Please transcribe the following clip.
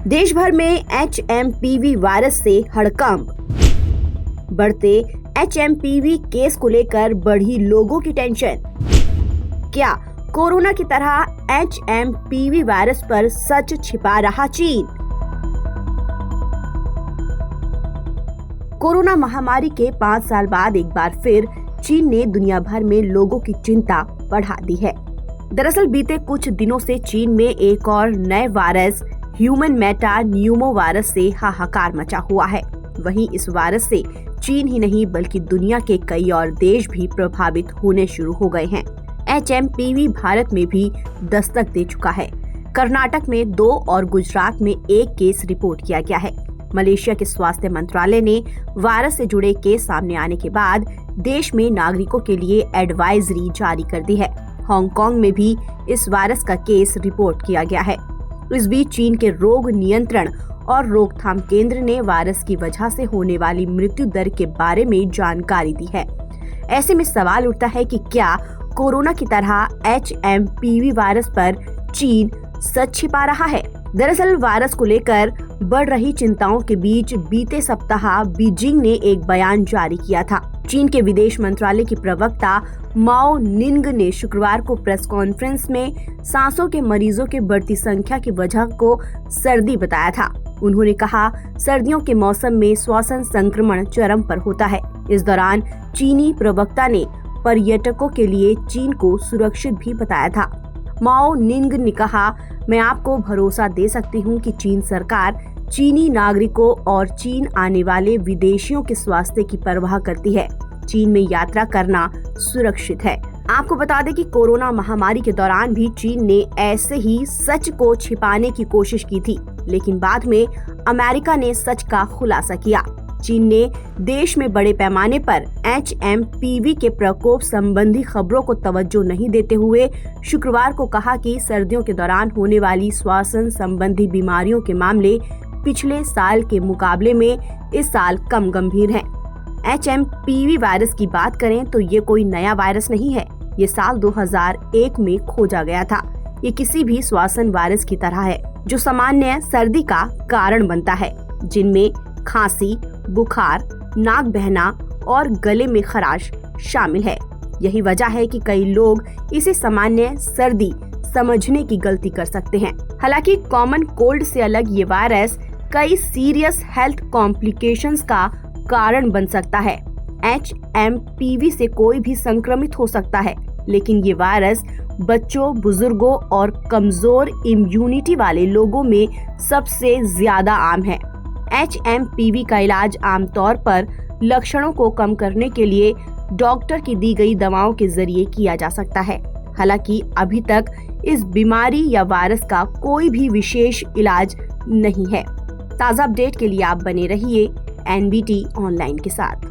देश भर में HMPV वायरस से हड़कंप। बढ़ते HMPV केस को लेकर बढ़ी लोगों की टेंशन। क्या कोरोना की तरह HMPV वायरस पर सच छिपा रहा चीन? कोरोना महामारी के 5 साल बाद एक बार फिर चीन ने दुनिया भर में लोगों की चिंता बढ़ा दी है। दरअसल बीते कुछ दिनों से चीन में एक और नए virus human Meta Numa virus से हाहाकार मचा हुआ है। वहीं इस वायरस से चीन ही नहीं बल्कि दुनिया के कई और देश भी प्रभावित होने शुरू हो गए हैं। HMPV भारत में भी दस्तक दे चुका है। कर्नाटक में 2 और गुजरात में 1 केस रिपोर्ट किया गया है। मलेशिया के स्वास्थ्य मंत्रालय ने वायरस से जुड़े केस सामने आने के बाद देश में नागरिकों के लिए एडवाइजरी जारी कर दी है। हांगकांग में भी इस वायरस का केस रिपोर्ट किया गया है। इस बीच चीन के रोग नियंत्रण और रोकथाम केंद्र ने वायरस की वजह से होने वाली मृत्यु दर के बारे में जानकारी दी है। ऐसे में सवाल उठता है कि क्या कोरोना की तरह HMPV वायरस पर चीन सच छिपा रहा है? दरअसल वायरस को लेकर बढ़ रही चिंताओं के बीच बीते सप्ताह बीजिंग ने एक बयान जारी किया था। चीन के विदेश मंत्रालय की प्रवक्ता माओ निंग ने शुक्रवार को प्रेस कॉन्फ्रेंस में सांसों के मरीजों के बढ़ती संख्या की वजह को सर्दी बताया था। उन्होंने कहा, सर्दियों के मौसम में श्वसन संक्रमण चरम पर होता है। इस दौरान चीनी प्रवक्ता ने पर्यटकों के लिए चीन को सुरक्षित भी बताया था। माओ निंग ने कहा, मैं आपको भरोसा दे सकती हूं कि चीन सरकार चीनी नागरिकों और चीन आने वाले विदेशियों के स्वास्थ्य की परवाह करती है। चीन में यात्रा करना सुरक्षित है। आपको बता दें कि कोरोना महामारी के दौरान भी चीन ने ऐसे ही सच को छिपाने की कोशिश की थी, लेकिन बाद में अमेरिका ने सच का खुलासा किया। चीन ने देश में बड़े पैमाने पर HMPV के प्रकोप संबंधी खबरों को तवज्जो नहीं देते हुए शुक्रवार को कहा कि सर्दियों के दौरान होने वाली श्वसन संबंधी बीमारियों के मामले पिछले साल के मुकाबले में इस साल कम गंभीर हैं। HMPV वायरस की बात करें तो ये कोई नया वायरस नहीं है। ये साल 2001 में खोजा गया था। ये किसी भी श्वसन वायरस की तरह है जो सामान्य सर्दी का कारण बनता है, जिनमें खांसी, बुखार, नाक बहना और गले में खराश शामिल है। यही वजह है कि कई लोग इसे सामान्य सर्दी समझने की गलती कर सकते हैं। हालांकि कॉमन कोल्ड से अलग ये वायरस कई सीरियस हेल्थ कॉम्प्लिकेशंस का कारण बन सकता है। HMPV से कोई भी संक्रमित हो सकता है, लेकिन ये वायरस बच्चों, बुजुर्गों और कमजोर इम्यूनिटी वाले लोगों में सबसे ज्यादा आम है। HMPV का इलाज आमतौर पर लक्षणों को कम करने के लिए डॉक्टर की दी गई दवाओं के जरिए किया जा सकता है। हालांकि अभी तक इस बीमारी या वायरस का कोई भी विशेष इलाज नहीं है। ताज़ा अपडेट के लिए आप बने रहिए NBT ऑनलाइन के साथ।